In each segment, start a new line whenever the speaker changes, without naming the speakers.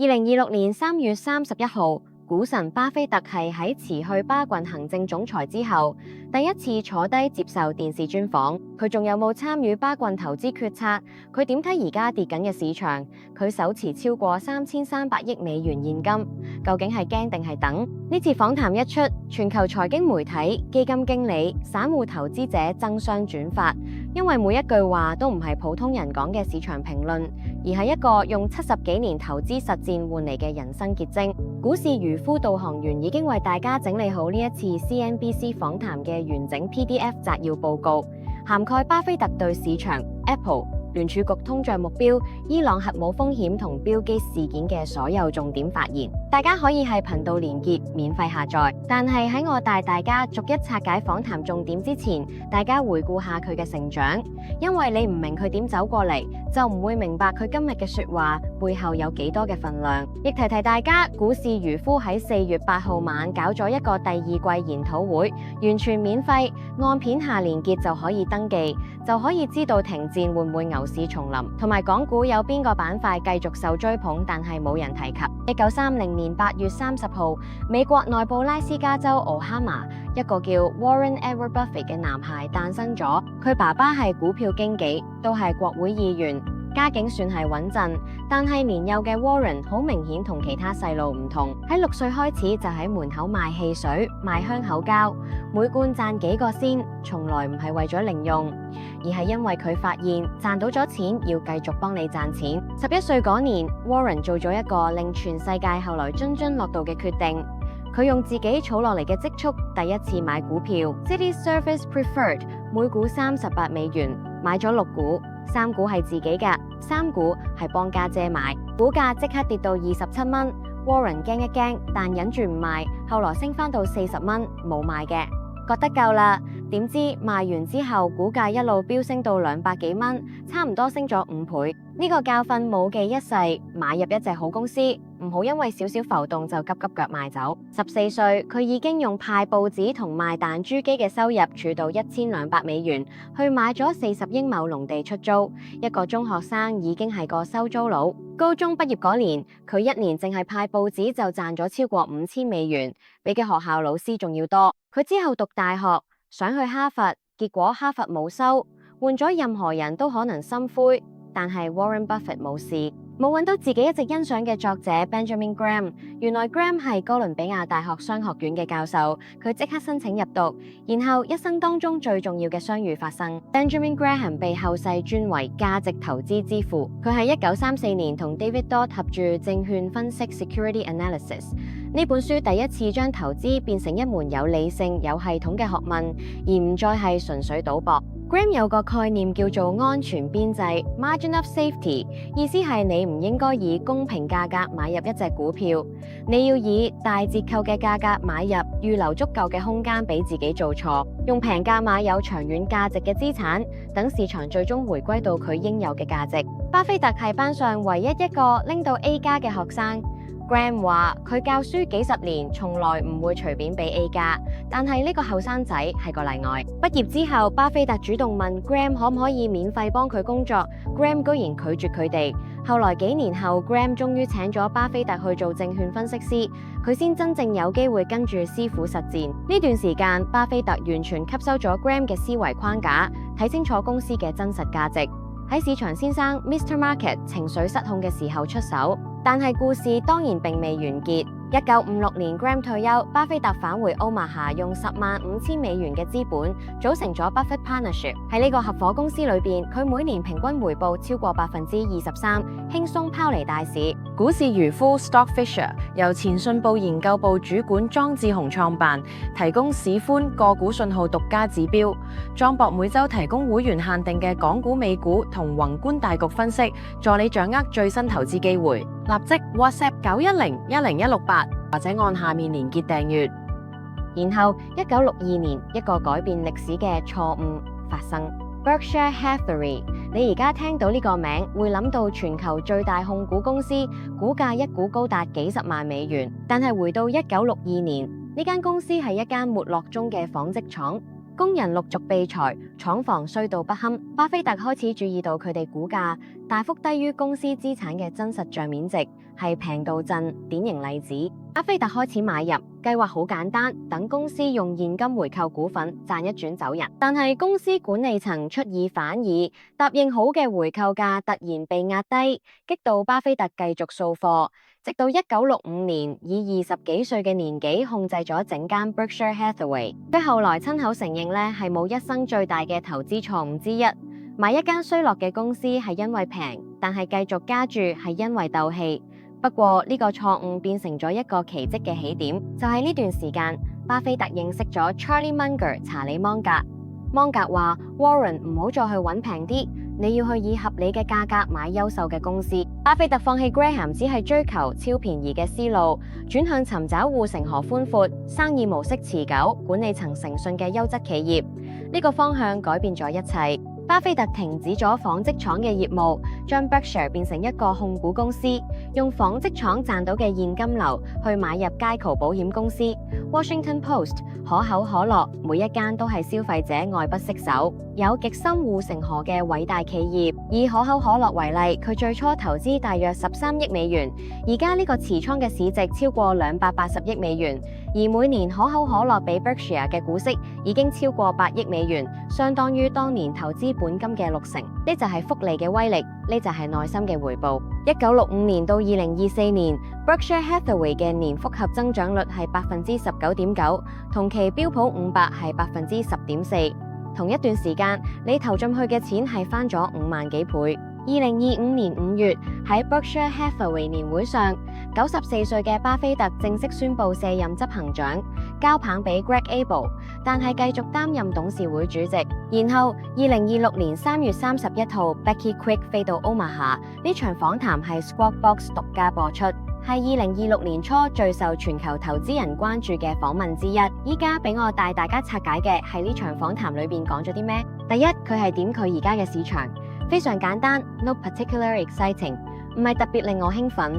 2026年3月31號，股神巴菲特係喺辭去巴郡行政總裁之後，第一次坐低接受電視專訪。佢仲有冇參與巴郡投資決策？佢點睇而家跌緊嘅市場？佢手持超過3300億美元現金，究竟係驚定係等？呢次訪談一出，全球財經媒體、基金經理、散戶投資者爭相轉發，因為每一句話都唔係普通人講嘅市場評論，而係一個用70幾年投資實戰換嚟嘅人生結晶。股市漁夫導航員已經為大家整理好呢一次 CNBC 訪談嘅完整 PDF 摘要報告，涵蓋巴菲特對市場、Apple、聯儲局通脹目標、伊朗核武風險同標基事件嘅所有重點發言。大家可以係頻道連結免費下載，但係喺我帶大家逐一拆解訪談重點之前，大家回顧下佢嘅成長，因為你唔明佢點走過嚟，就唔會明白佢今日嘅說話背後有幾多嘅份量。亦提提大家，股市漁夫喺4月8號晚搞咗一個第二季研討會，完全免費，按片下連結就可以登記，就可以知道停戰會唔會牛市重臨，同埋港股有邊個板塊繼續受追捧，但係冇人提及。1930年8月30號，美國內布拉斯加州奧哈馬一個叫 Warren Edward Buffett 嘅男孩誕生咗，佢爸爸係股票經紀，都係國會議員。家境算係穩陣，但係年幼嘅 Warren 好明顯同其他細路唔同。喺6歲開始就喺門口賣汽水、賣香口膠，每罐賺幾個仙，從來唔係為咗零用，而係因為佢發現賺到咗錢要繼續幫你賺錢。11歲嗰年 ，Warren 做咗一個令全世界後來津津樂道嘅決定，佢用自己儲落嚟嘅積蓄第一次買股票 ，City Service Preferred， 每股38美元，買咗6股。3股係自己嘅，3股係幫家姐買，股價即刻跌到27蚊。Warren 驚一驚，但忍住唔賣，後來升返到40蚊，冇賣嘅，覺得夠啦。點知賣完之後，股價一路飆升到200幾蚊，差唔多升咗5倍。呢個教訓銘記一世，買入一隻好公司，唔好因為少少浮動就急急腳賣走。14歲，佢已經用派報紙同賣彈珠機嘅收入儲到1200美元，去買咗40英畝農地出租。一個中學生已經係個收租佬。高中畢業嗰年，佢1年淨係派報紙就賺咗超過5000美元，比嘅學校老師仲要多。佢之後讀大學，想去哈佛，結果哈佛冇收，換咗任何人都可能心灰，但係 Warren Buffett 冇事，冇揾到自己一直欣賞嘅作者 Benjamin Graham。原來 Graham 係哥倫比亞大學商學院嘅教授，佢即刻申請入讀，然後一生當中最重要嘅相遇發生。Benjamin Graham 被後世尊為價值投資之父，佢喺1934年同 David Dodd 合著證券分析 Security Analysis。呢本書第一次將投資變成一門有理性、有系統嘅學問，而唔再係純粹賭博。Graham 有個概念叫做安全邊際 （Margin of Safety）， 意思係你唔應該以公平價格買入一隻股票，你要以大折扣嘅價格買入，預留足夠嘅空間俾自己做錯，用平價買有長遠價值嘅資產，等市場最終回歸到佢應有嘅價值。巴菲特係班上唯一一個拎到 A 加嘅學生。Graham 話佢教書幾十年，從來唔會隨便俾 A 加，但係呢個後生仔係個例外。畢業之後，巴菲特主動問 Graham 可唔可以免費幫佢工作 ，Graham 居然拒絕佢哋。後來幾年後 ，Graham 終於請咗巴菲特去做證券分析師，佢先真正有機會跟住師傅實戰。呢段時間，巴菲特完全吸收咗 Graham 嘅思維框架，睇清楚公司嘅真實價值。喺市場先生 Mr. Market 情緒失控嘅時候出手。但係故事當然並未完結。1956年 Graham 退休，巴菲特返回歐馬哈，用105000美元嘅資本組成咗 Buffett Partnership。喺呢個合夥公司裏邊，佢每年平均回報超過23%，輕鬆拋離大市。股市漁夫 Stock Fisher 由前信報研究部主管莊志雄創辦，提供市寬個股信號獨家指標。莊博每週提供會員限定嘅港股、美股同宏觀大局分析，助你掌握最新投資機會。立即 WhatsApp 910-10168或者按下面連結訂閱。然後1962年，一個改變歷史嘅錯誤發生。Berkshire Hathaway， 你而家聽到呢個名會諗到全球最大控股公司，股價一股高達幾十萬美元。但係回到1962年，呢間公司係一間沒落中嘅紡織廠。工人陸續被裁，廠房衰到不堪。巴菲特開始注意到佢哋股價大幅低於公司資產嘅真實賬面值，係平到震典型例子。巴菲特開始買入，計劃好簡單，等公司用現金回購股份，賺一轉走人。但係公司管理層出爾反爾，答應好嘅回購價突然被壓低，激到巴菲特繼續掃貨，直到1965年以20幾歲嘅年紀控制咗整間 Berkshire Hathaway。佢後來親口承認咧，係冇一生最大嘅投資錯誤之一。買一間衰落嘅公司係因為平，但係繼續加注係因為鬥氣。不過呢個錯誤變成咗一個奇蹟嘅起點，就係呢段時間，巴菲特認識咗 Charlie Munger 查理芒格。芒格話 Warren 唔好再去揾平啲，你要去以合理嘅價格買優秀嘅公司。巴菲特放棄 Graham 只係追求超便宜嘅思路，轉向尋找護城河寬闊、生意模式持久、管理層誠信嘅優質企業。呢個方向改變咗一切。巴菲特停止咗紡織廠嘅業務，將 Berkshire 變成一個控股公司，用紡織廠賺到嘅現金流去買入街渠保險公司、Washington Post、可口可樂，每一間都係消費者愛不釋手、有極深護城河嘅偉大企業。以可口可樂為例，佢最初投資大約13億美元，而家呢個持倉嘅市值超過280億美元，而每年可口可樂俾 Berkshire 嘅股息已經超過8億美元，相當於當年投資本金嘅60%。呢就係複利嘅威力，呢就係耐心嘅回報。1965年到2024年 Berkshire Hathaway 嘅年複合增長率係19.9%，同期標普500係10.4%。同一段時間，你投進去嘅錢係翻咗5萬幾倍。2025年5月喺 Berkshire Hathaway 年會上，94歲嘅巴菲特正式宣布卸任執行長，交棒俾 Greg Abel， 但係繼續擔任董事會主席。然後2026年3月31號 Becky Quick 飛到 Omaha， 呢場訪談係 Squawk Box 獨家播出，係2026年初最受全球投資人關注嘅訪問之一。依家俾我帶大家拆解嘅係呢場訪談裏邊講咗啲咩？第一，佢係點佢而家嘅市場？非常簡單 ，no particular exciting， 唔係特別令我興奮。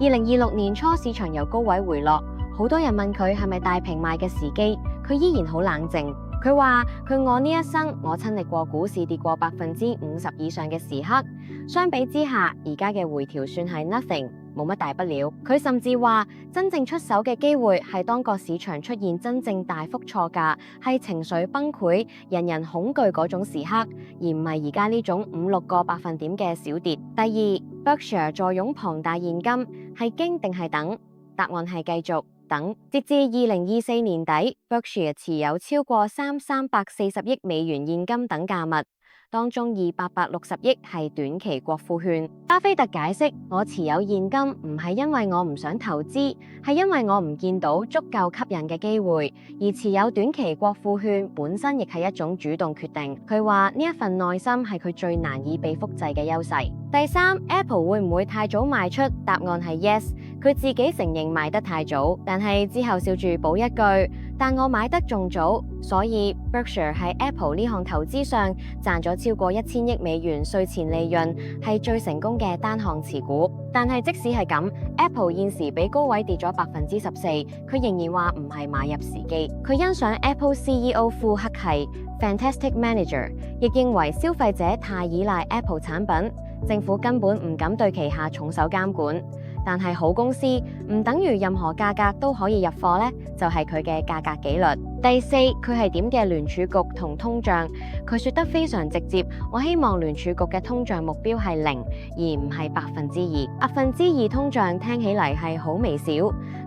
2026年初市場由高位回落，好多人問佢係咪大平賣嘅時機，佢依然好冷靜。佢話佢我呢一生，我親歷過股市跌過50%以上嘅時刻，相比之下，而家嘅回調算係 nothing。冇乜大不了。佢甚至話，真正出手嘅機會係當個市場出現真正大幅錯價，係情緒崩潰、人人恐懼嗰種時刻，而唔係而家呢種5-6個百分點嘅小跌。第二 ，Berkshire 坐擁龐大現金，係驚定係等？答案係繼續等。截至2024年底 ，Berkshire 持有超過340億美元現金等價物。當中260億係短期國庫券。巴菲特解釋：我持有現金唔係因為我唔想投資，係因為我唔見到足夠吸引嘅機會。而持有短期國庫券本身亦係一種主動決定。佢話呢一份耐心係佢最難以被複製嘅優勢。第三 ，Apple 會唔會太早賣出？答案係 yes。佢自己承認賣得太早，但係之後笑住補一句：但我買得仲早，所以 Berkshire 喺 Apple 呢項投資上賺咗超過1000億美元稅前利潤，係最成功嘅單項持股。但係即使係咁 ，Apple 現時比高位跌咗14%，佢仍然話唔係買入時機。佢欣賞 Apple CEO 庫克係 Fantastic Manager， 亦認為消費者太依賴 Apple 產品，政府根本唔敢對旗下重手監管。但係好公司唔等於任何價格都可以入貨呢，就係佢嘅價格紀律。第四，佢係點嘅聯儲局同通脹？佢說得非常直接，我希望聯儲局嘅通脹目標係0，而唔係2%。2%通脹聽起嚟係好微小，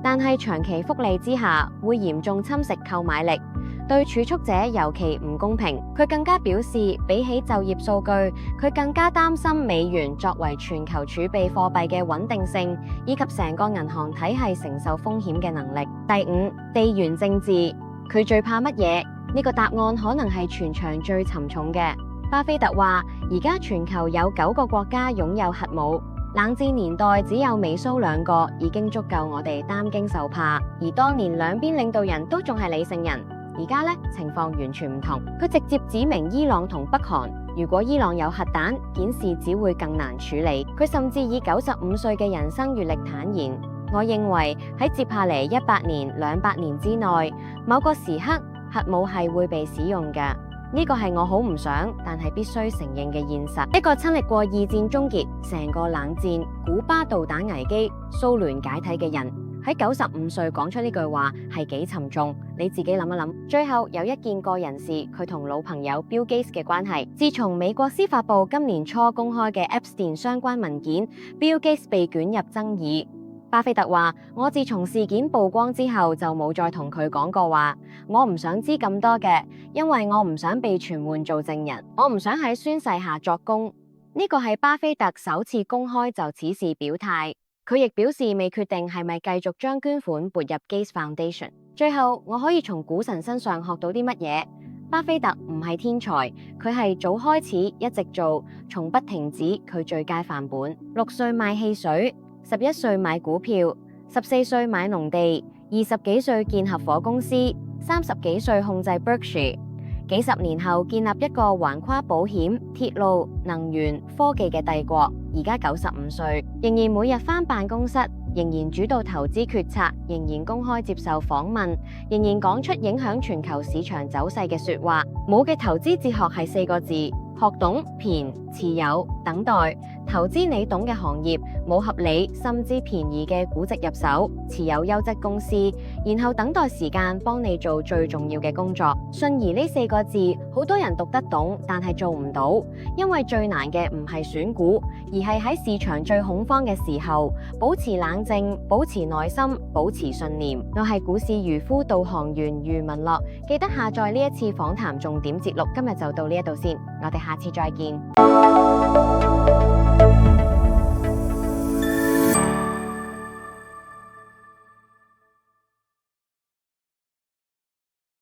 但係長期複利之下會嚴重侵蝕購買力，對儲蓄者尤其唔公平。佢更加表示，比起就業數據，佢更加擔心美元作為全球儲備貨幣嘅穩定性，以及成個銀行體系承受風險嘅能力。第五，地緣政治。佢最怕乜嘢？呢個答案可能係全場最沉重嘅。巴菲特話：而家全球有9個國家擁有核武，冷戰年代只有美蘇2個，已經足夠我哋擔驚受怕。而當年兩邊領導人都仲係理性人，而家呢情況完全唔同。佢直接指明伊朗同北韓，如果伊朗有核彈，件事只會更難處理。佢甚至以95歲嘅人生閱歷坦言：我認為喺接下嚟100年、200年之內，某個時刻核武係會被使用嘅。呢個係我好唔想，但係必須承認嘅現實。一個親歷過二戰終結、成個冷戰、古巴導彈危機、蘇聯解體嘅人，喺95歲講出呢句話係幾沉重？你自己諗一諗。最後有一件個人事，佢同老朋友 Bill Gates 嘅關係。自從美國司法部今年初公開嘅 Epstein 相關文件，Bill Gates 被捲入爭議。巴菲特話：我自從事件曝光之後就冇再同佢講過話，我唔想知咁多嘅，因為我唔想被傳喚做證人，我唔想喺宣誓下作供。呢個係巴菲特首次公開就此事表態。佢亦表示未決定係咪繼續將捐款撥入 Gates Foundation。最後，我可以從股神身上學到啲乜嘢？巴菲特唔係天才，佢係早開始一直做，從不停止佢最佳範本。6歲買汽水，11歲買股票，14歲買農地，20幾歲建合夥公司，30幾歲控制 Berkshire。幾十年後建立一個橫跨保險、鐵路、能源、科技嘅帝國，而家95歲，仍然每日返辦公室，仍然主導投資決策，仍然公開接受訪問，仍然講出影響全球市場走勢嘅說話。冇嘅投資哲學係4個字：學懂、便、持有、等待。投資你懂嘅行業，冇合理甚至便宜嘅估值入手，持有優質公司，然後等待時間幫你做最重要嘅工作。信義呢4個字，好多人讀得懂，但係做唔到，因為最難嘅唔係選股，而係喺市場最恐慌嘅時候，保持冷靜，保持耐心，保持信念。我係股市漁夫導航員余文樂，記得下載呢一次訪談重點節錄。今日就到呢一度先，我哋下次再見。